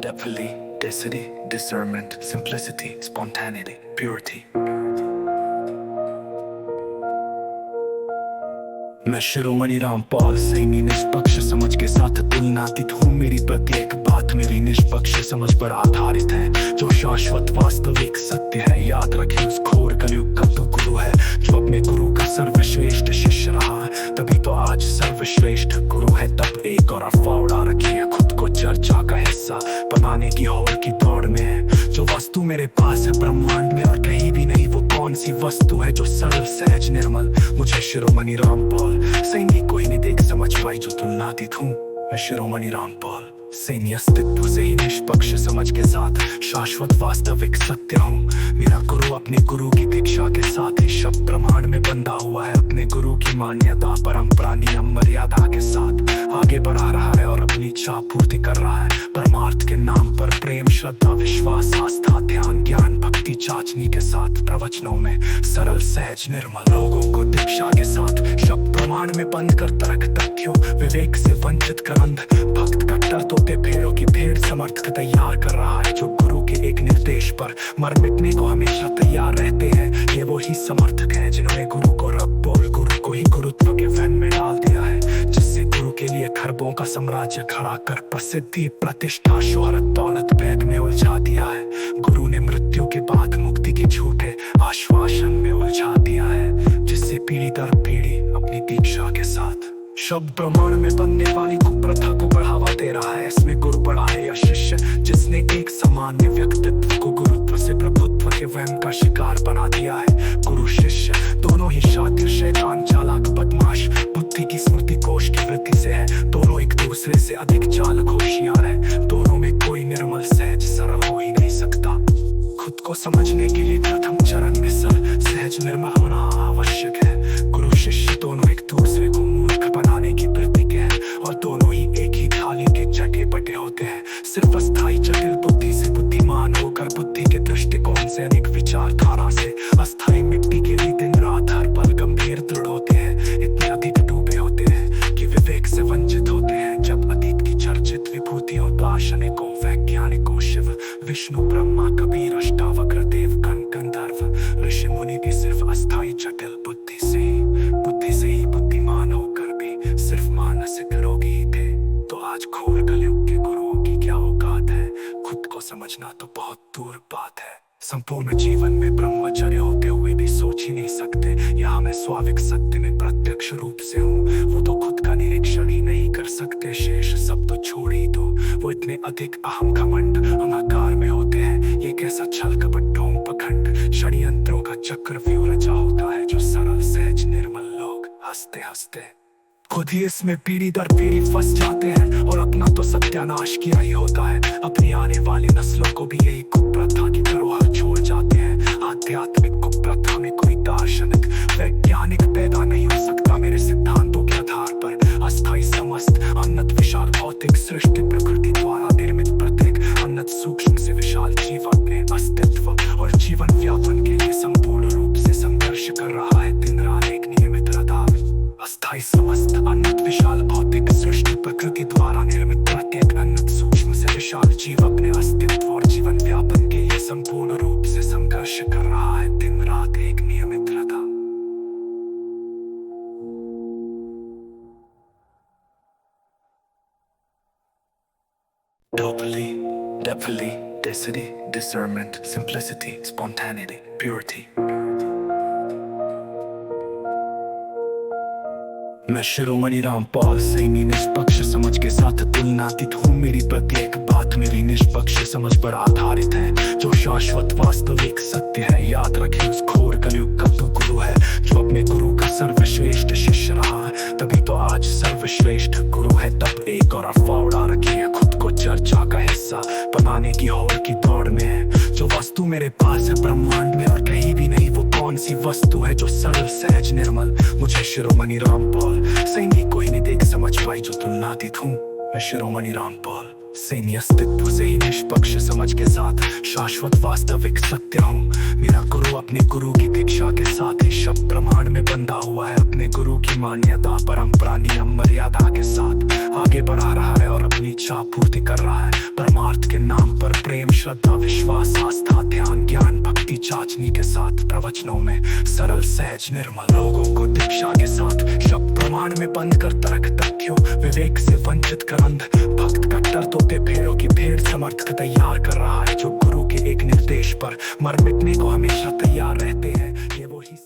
depthly, density, discernment, simplicity, spontaneity, purity. मैं शिरोमणि रामपाल सैनी निष्पक्ष समझ के साथ तुलनातीत हूँ। मेरी प्रत्येक बात मेरी निष्पक्ष समझ पर आधारित है, जो शाश्वत वास्तविक सत्य है। याद रखें उस घोर कलयुग का तो गुरु है, जो अपने गुरु का सर्वश्रेष्ठ शिष्य रहा है, तभी तो आज सर्वश्रेष्ठ गुरु है। तब एक और अफवाह उड़ा रखी है, खुद को चर्चा का हिस्सा बनाने की हौड़ की दौड़ में है। जो वस्तु मेरे पास है ब्रह्मांड में और कहीं भी नहीं, वो कौन सी वस्तु है जो सरल सहज निर्मल मुझे शिरोमणि रामपाल सैनी कोई नहीं देख समझ पाई जो तुलनातीत हूँ। मैं शिरोमणि रामपाल सैनी अस्तित्व से ही निष्पक्ष समझ के साथ शाश्वत वास्तविक सत्य हूँ। मेरा गुरु अपने गुरु की दीक्षा के साथ ही शब्द ब्रह्मांड में बंधा हुआ है। अपने गुरु की मान्यता परंपरा नियम मर्यादा के साथ आगे बढ़ा रहा है और अपनी इच्छा पूर्ति कर रहा है। परमार्थ के नाम पर प्रेम श्रद्धा विश्वास आस्था ध्यान ज्ञान भक्ति चाचनी के साथ प्रवचनों में सरल सहज निर्मल लोगों को दीक्षा के साथ शब्द प्रमाण में बंद कर तर्क तथ्यों विवेक से वंचित कर अंध भक्त कट्टर तोते भेड़ों की भेड़ समर्थ तैयार कर रहा है। जो गुरु के एक निर्देश पर मर मिटने को हमेशा तैयार रहते हैं, ये वो ही समर्थक हैं जिन्होंने गुरु को रब बोल गुरु को ही गुरुत्व के वहन में डाल दिया है, जिससे गुरु के लिए खरबों का साम्राज्य खड़ा कर प्रसिद्धि प्रतिष्ठा शोहरत दौलत बैग में उलझा दिया है। गुरु ने मृत्यु के बाद मुक्ति के झूठे आश्वासन में उलझा दिया है, जिससे पीढ़ी दर पीढ़ी अपनी दीक्षा के साथ शब्द प्रमाण में बनने वाली कुप्रथा को बढ़ावा दे रहा है। इसमें गुरु बड़ा है या शिष्य, जिसने एक सामान्य व्यक्तित्व को गुरुत्व से प्रभुत्व के वहम का शिकार बना दिया है। गुरु शिष्य दोनों ही शातिर शैतान चालाक बदमाश बुद्धि की स्मृति कोश की वृद्धि से है। दोनों एक दूसरे से अधिक चालक होशियार है। दोनों में कोई निर्मल सहज सरल हो ही नहीं सकता। खुद को समझने के लिए प्रथम चरण में सहज निर्मल होना आवश्यक है। गुरु शिष्य दोनों एक दूसरे को मूर्ख बनाने की प्रतीक है और दोनों ही एक ही थाली के चटे बटे होते हैं। सिर्फ अस्थायी जटिल बुद्धि से बुद्धिमान होकर बुद्धि के दृष्टिकोण से अनेक विचारधारा से अस्थायी मिट्टी के लिए दिन रात हर पल गंभीर दृढ़ होते हैं। इतने अधिक डूबे होते हैं कि विवेक से वंचित होते हैं। जब अतीत की चर्चित विभूतियों दार्शनिकों वैज्ञानिकों शिव विष्णु ब्रह्मा कबीर अष्टावक्र देव गंधर्व ऋषि मुनि भी सिर्फ अस्थायी जटिल बुद्धि से ही बुद्धिमान होकर भी सिर्फ मानसिक रोगी ही थे, तो आज घोर कलयुग के गुरुओं की क्या औकात है। खुद को समझना तो बहुत दूर बात है। संपूर्ण जीवन में ब्रह्मचर्य होते हुए भी सोच ही नहीं सकते यहाँ मैं स्वाभाविक सत्य में प्रत्यक्ष रूप से हूँ। वो तो खुद का निरीक्षण ही नहीं कर सकते, शेष सब तो छोड़ ही दो। वो इतने अधिक अहम घमंड अहंकार में होते हैं। ये कैसा छल कपट ढोंग पखंड षड्यंत्रों का चक्रव्यूह रचा होता है, जो सरल सहज निर्मल लोग हंसते हंसते खुद ही इसमें पीढ़ी दर पीढ़ी फंस जाते हैं और अपना तो सत्यानाश किया ही होता है। अपनी आने वाली नस्लों को भी यही कुप्रथा की धरोहर छोड़ जाते हैं। आध्यात्मिक कुप्रथा में कोई दार्शनिक वैज्ञानिक पैदा नहीं हो सकता मेरे सिद्धांतों के आधार पर। अस्थायी समस्त अनंत विशाल भौतिक सृष्टि प्रकृति द्वारा निर्मित प्रत्येक अनंत सूक्ष्म से विशाल जीव अपने अस्तित्व और जीवन व्यापन के लिए संपूर्ण रूप से संघर्ष कर रहा है। दिन रात एक नियमित रदार अस्थायी समस्त अनंत विशाल भौतिक सृष्टि प्रकृति द्वारा निर्मित प्रत्येक अनंत सूक्ष्म से विशाल जीव अपने अस्तित्व और जीवन व्यापन के लिए संपूर्ण रूप से संघर्ष कर रहा है। दिन रात एक नियमित रदा depthly, density, discernment, simplicity, spontaneity, purity. मैं शिरोमणि रामपाल सैनी निष्पक्ष समझ के साथ तुलनातीत हूँ। मेरी प्रत्येक बात मेरी निष्पक्ष समझ पर आधारित है, जो शाश्वत वास्तविक सत्य है। याद रखें उस घोर कलयुग का तो गुरु है, जो अपने गुरु का सर्वश्रेष्ठ शिष्य रहा है, तभी तो आज सर्वश्रेष्ठ गुरु है। तब एक और अफवाह उड़ा रखी है, खुद को चर्चा का हिस्सा बनाने की हौड़ की दौड़ में है। जो वस्तु मेरे पास है ब्रह्मांड में और कहीं भी नहीं, वो कौन सी वस्तु है जो सरल सहज निर्मल मुझे शिरोमणि रामपाल सैनी कोई नहीं देख समझ पाई जो तुलनातीत हूँ। मैं शिरोमणि रामपाल सैन्य अस्तित्व से ही निष्पक्ष समझ के साथ शाश्वत वास्तविक सत्य हूँ। मेरा गुरु अपने गुरु की दीक्षा के साथ ही शब्द प्रमाण में बंधा हुआ है। अपने गुरु की मान्यता परंपरा नियम मर्यादा के साथ आगे बढ़ा रहा है और अपनी इच्छा पूर्ति कर रहा है। परमार्थ के नाम पर प्रेम श्रद्धा विश्वास आस्था ध्यान ज्ञान भक्ति चाचनी के साथ प्रवचनों में सरल सहज निर्मल लोगों को दीक्षा के साथ शब्द प्रमाण में बंद कर तर्क तथ्यों विवेक से वंचित कर अंध भक्त कट्टर तोते भेड़ों की भेड़ समर्थक तैयार कर रहा है, जो गुरु के एक निर्देश पर मर मिटने को हमेशा तैयार रहते हैं। ये वो ही